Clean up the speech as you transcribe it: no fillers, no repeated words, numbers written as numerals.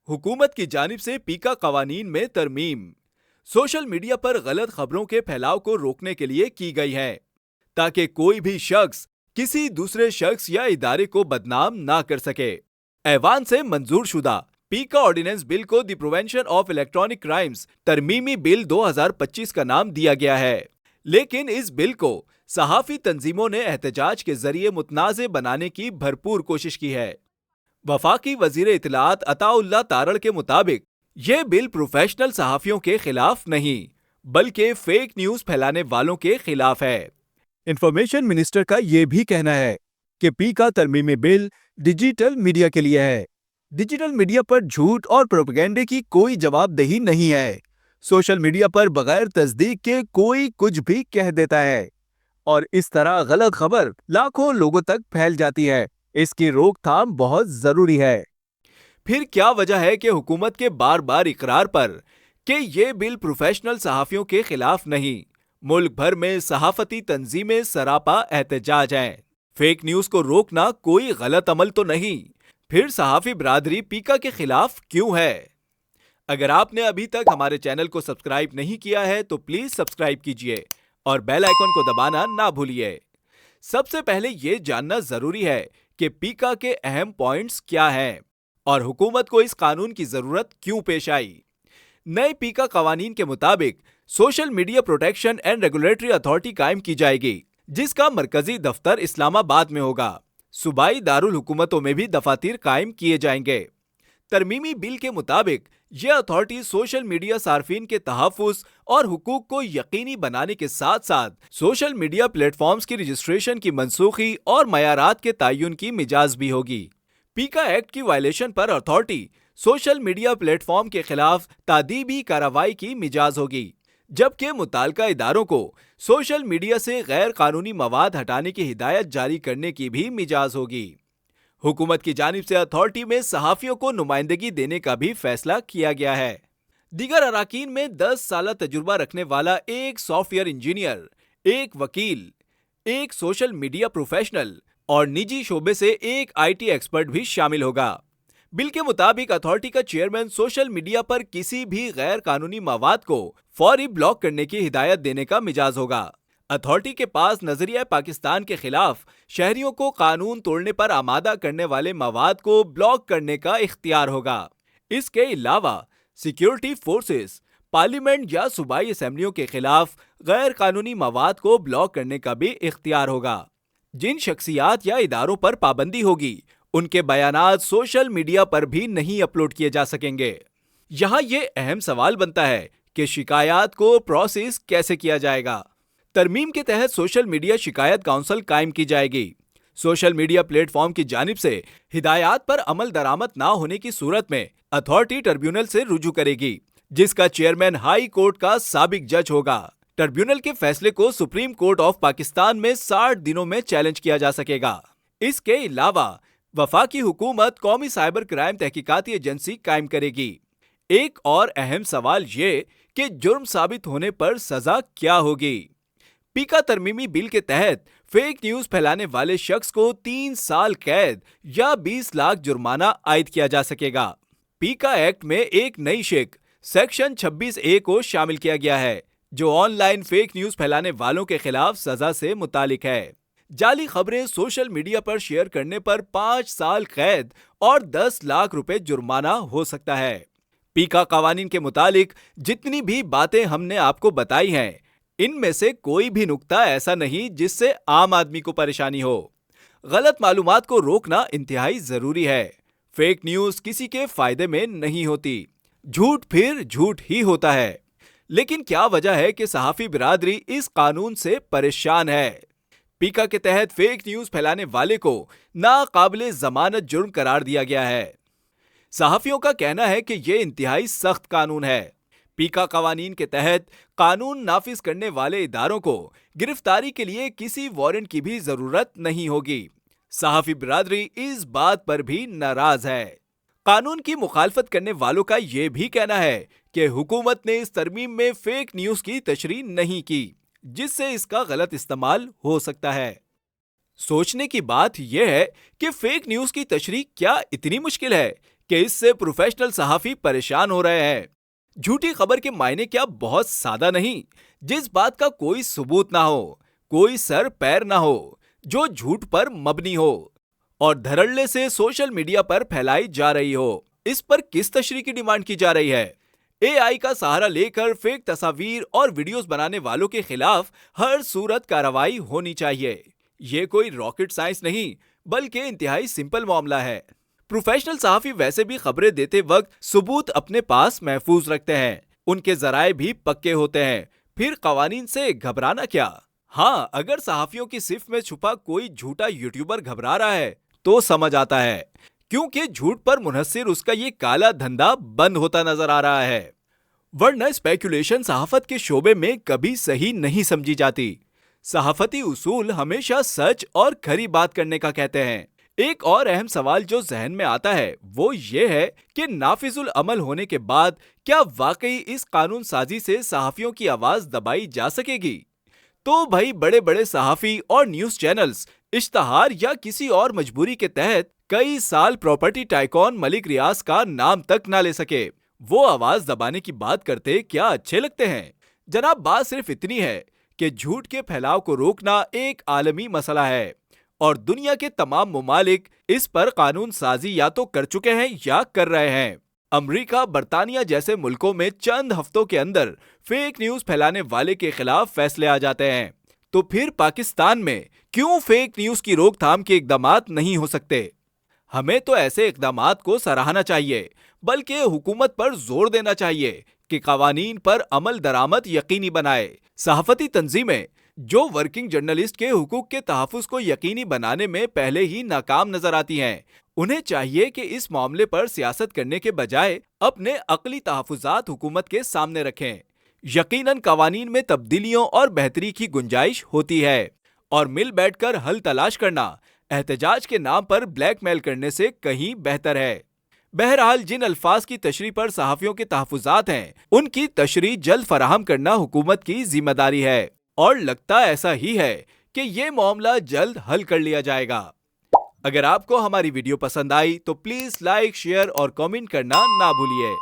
हुकूमत की जानिब से पीका कवानीन में तरमीम सोशल मीडिया पर गलत खबरों के फैलाव को रोकने के लिए की गई है, ताकि कोई भी शख्स किसी दूसरे शख्स या इदारे को बदनाम ना कर सके। ऐवान से मंजूर शुदा पीका ऑर्डिनेंस बिल को the prevention of electronic crimes तरमीमी बिल 2025 का नाम दिया गया है, लेकिन इस बिल को सहाफ़ी तंजीमों ने एहतजाज के जरिए मुतनाज़े बनाने की भरपूर कोशिश की है। वफाकी वजीर इत्तलात अताउल्लाह तारड़ के मुताबिक ये बिल प्रोफेशनल सहाफ़ियों के खिलाफ नहीं, बल्कि फेक न्यूज़ फैलाने वालों के खिलाफ है। इंफॉर्मेशन मिनिस्टर का ये भी कहना है कि पीका तरमीमी बिल डिजिटल मीडिया के लिए है। डिजिटल मीडिया पर झूठ और प्रोपेगेंडे की कोई जवाबदेही नहीं है। सोशल मीडिया पर बगैर तस्दीक के कोई कुछ भी कह देता है और इस तरह गलत खबर लाखों लोगों तक फैल जाती है। इसकी रोकथाम बहुत जरूरी है। फिर क्या वजह है कि हुकूमत के बार बार इकरार पर कि ये बिल प्रोफेशनल सहाफ़ियों के खिलाफ नहीं, मुल्क भर में सहाफती तंजीमें सरापा एहतजाज हैं। फेक न्यूज़ को रोकना कोई गलत अमल तो नहीं, फिर सहाफ़ी बरादरी पीका के खिलाफ क्यों है? अगर आपने अभी तक हमारे चैनल को सब्सक्राइब नहीं किया है तो प्लीज सब्सक्राइब कीजिए और बेल आइकन को दबाना ना भूलिए। सबसे पहले ये जानना जरूरी है कि पीका के अहम पॉइंट्स क्या हैं और हुकूमत को इस कानून की जरूरत क्यों पेश आई। नए पीका कवानीन के मुताबिक social media protection and regulatory authority कायम की जाएगी, जिसका मरकजी दफ्तर इस्लामाबाद में होगा। सूबाई दारुल हुकूमतों में भी दफातर कायम किए जाएंगे। तरमीमी बिल के मुताबिक यह अथॉरिटी सोशल मीडिया सार्फिन के तहफ़्फ़ुज़ और हुकूक को यकीनी बनाने के साथ साथ सोशल मीडिया प्लेटफॉर्म्स की रजिस्ट्रेशन की मनसूखी और मयारात के तयन की मिजाज भी होगी। पीका एक्ट की वायलेशन पर अथॉरिटी सोशल मीडिया प्लेटफॉर्म के खिलाफ तादीबी कार्रवाई की मिजाज होगी, जबकि मुताल्लिका इदारों को सोशल मीडिया से गैर कानूनी मवाद हटाने की हिदायत जारी करने की भी मिजाज होगी। हुकूमत की जानिब से अथॉरिटी में सहाफ़ियों को नुमाइंदगी देने का भी फैसला किया गया है। दीगर अराकीन में 10 साल तजुर्बा रखने वाला एक सॉफ्टवेयर इंजीनियर, एक वकील, एक सोशल मीडिया प्रोफेशनल और निजी शोबे से एक IT एक्सपर्ट भी शामिल होगा। बिल के मुताबिक अथॉरिटी का चेयरमैन सोशल मीडिया पर किसी भी गैर कानूनी मवाद को फौरी ब्लॉक करने की हिदायत देने का मिजाज होगा। अथॉरिटी के पास नजरिया पाकिस्तान के खिलाफ शहरियों को कानून तोड़ने पर आमादा करने वाले मवाद को ब्लॉक करने का इख्तियार होगा। इसके अलावा सिक्योरिटी फोर्सेस, पार्लियामेंट या सूबाई असेंबलियों के खिलाफ गैर कानूनी मवाद को ब्लॉक करने का भी इख्तियार होगा। जिन शख्सियात या इदारों पर पाबंदी होगी, उनके बयानात सोशल मीडिया पर भी नहीं अपलोड किए जा सकेंगे। यहाँ ये अहम सवाल बनता है कि शिकायत को प्रोसेस कैसे किया जाएगा। तरमीम के तहत सोशल मीडिया शिकायत काउंसिल कायम की जाएगी। सोशल मीडिया प्लेटफॉर्म की जानिब से हिदायत पर अमल दरामद ना होने की सूरत में अथॉरिटी ट्रिब्यूनल से रुजू करेगी, जिसका चेयरमैन हाई कोर्ट का साबिक जज होगा। ट्रिब्यूनल के फैसले को सुप्रीम कोर्ट ऑफ पाकिस्तान में 60 दिनों में चैलेंज किया जा सकेगा। इसके अलावा वफाकी हुकूमत कौमी साइबर क्राइम तहकीकाती एजेंसी कायम करेगी। एक और अहम सवाल ये कि जुर्म साबित होने पर सजा क्या होगी। पीका तरमीमी बिल के तहत फेक न्यूज फैलाने वाले शख्स को 3 साल कैद या 20 लाख जुर्माना आयद किया जा सकेगा। पीका एक्ट में एक नई शिक सेक्शन 26A को शामिल किया गया है, जो ऑनलाइन फेक न्यूज फैलाने वालों के खिलाफ सजा से मुतालिक है। जाली खबरें सोशल मीडिया पर शेयर करने पर 5 साल कैद और 10 लाख रुपए जुर्माना हो सकता है। पीका कवानीन के मुतालिक जितनी भी बातें हमने आपको बताई हैं, इनमें से कोई भी नुक्ता ऐसा नहीं जिससे आम आदमी को परेशानी हो। गलत मालूमात को रोकना इंतहाई जरूरी है। फेक न्यूज किसी के फायदे में नहीं होती, झूठ फिर झूठ ही होता है। लेकिन क्या वजह है कि सहाफी बिरादरी इस कानून से परेशान है? पीका के तहत फेक न्यूज फैलाने वाले को नाकाबिले जमानत जुर्म करार दिया गया है। सहाफियों का कहना है कि यह इंतहाई सख्त कानून है। पीका कवानीन के तहत कानून नाफिज करने वाले इदारों को गिरफ्तारी के लिए किसी वारंट की भी जरूरत नहीं होगी। सहाफी बिरादरी इस बात पर भी नाराज है। कानून की मुखालफत करने वालों का यह भी कहना है कि हुकूमत ने इस तरमीम में फेक न्यूज की तशरीह नहीं की, जिससे इसका गलत इस्तेमाल हो सकता है। सोचने की बात यह है कि फेक न्यूज की तशरीह क्या इतनी मुश्किल है کہ اس سے پروفیشنل صحافی پریشان ہو رہے ہیں۔ جھوٹی خبر کے معنی کیا بہت سادہ نہیں؟ جس بات کا کوئی ثبوت نہ ہو، کوئی سر پیر نہ ہو، جو جھوٹ پر مبنی ہو اور دھڑلے سے سوشل میڈیا پر پھیلائی جا رہی ہو، اس پر کس تشریح کی ڈیمانڈ کی جا رہی ہے؟ اے آئی کا سہارا لے کر فیک تصاویر اور ویڈیوز بنانے والوں کے خلاف ہر صورت کارروائی ہونی چاہیے۔ یہ کوئی راکٹ سائنس نہیں، بلکہ انتہائی سمپل معاملہ ہے۔ پروفیشنل صحافی ویسے بھی خبریں دیتے وقت ثبوت اپنے پاس محفوظ رکھتے ہیں، ان کے ذرائع بھی پکے ہوتے ہیں، پھر قوانین سے گھبرانا کیا؟ ہاں، اگر صحافیوں کی صف میں چھپا کوئی جھوٹا یوٹیوبر گھبرا رہا ہے تو سمجھ آتا ہے، کیونکہ جھوٹ پر منحصر اس کا یہ کالا دھندا بند ہوتا نظر آ رہا ہے۔ ورنہ اسپیکولیشن صحافت کے شعبے میں کبھی صحیح نہیں سمجھی جاتی۔ صحافتی اصول ہمیشہ سچ اور کھری بات کرنے کا کہتے ہیں۔ ایک اور اہم سوال جو ذہن میں آتا ہے وہ یہ ہے کہ نافذ العمل ہونے کے بعد کیا واقعی اس قانون سازی سے صحافیوں کی آواز دبائی جا سکے گی؟ تو بھائی بڑے بڑے صحافی اور نیوز چینلز اشتہار یا کسی اور مجبوری کے تحت کئی سال پراپرٹی ٹائکون ملک ریاض کا نام تک نہ لے سکے، وہ آواز دبانے کی بات کرتے کیا اچھے لگتے ہیں؟ جناب، بات صرف اتنی ہے کہ جھوٹ کے پھیلاؤ کو روکنا ایک عالمی مسئلہ ہے اور دنیا کے تمام ممالک اس پر قانون سازی یا تو کر چکے ہیں یا کر رہے ہیں۔ امریکہ، برطانیہ جیسے ملکوں میں چند ہفتوں کے اندر فیک نیوز پھیلانے والے کے خلاف فیصلے آ جاتے ہیں، تو پھر پاکستان میں کیوں فیک نیوز کی روک تھام کے اقدامات نہیں ہو سکتے؟ ہمیں تو ایسے اقدامات کو سراہنا چاہیے، بلکہ حکومت پر زور دینا چاہیے کہ قوانین پر عمل درآمد یقینی بنائے۔ صحافتی تنظیمیں جو ورکنگ جرنلسٹ کے حقوق کے تحفظ کو یقینی بنانے میں پہلے ہی ناکام نظر آتی ہیں، انہیں چاہیے کہ اس معاملے پر سیاست کرنے کے بجائے اپنے عقلی تحفظات حکومت کے سامنے رکھیں۔ یقیناً قوانین میں تبدیلیوں اور بہتری کی گنجائش ہوتی ہے، اور مل بیٹھ کر حل تلاش کرنا احتجاج کے نام پر بلیک میل کرنے سے کہیں بہتر ہے۔ بہرحال جن الفاظ کی تشریح پر صحافیوں کے تحفظات ہیں، ان کی تشریح جلد فراہم کرنا حکومت کی ذمہ داری ہے، اور لگتا ایسا ہی ہے کہ یہ معاملہ جلد حل کر لیا جائے گا۔ اگر آپ کو ہماری ویڈیو پسند آئی تو پلیز لائک، شیئر اور کامنٹ کرنا نہ بھولیے۔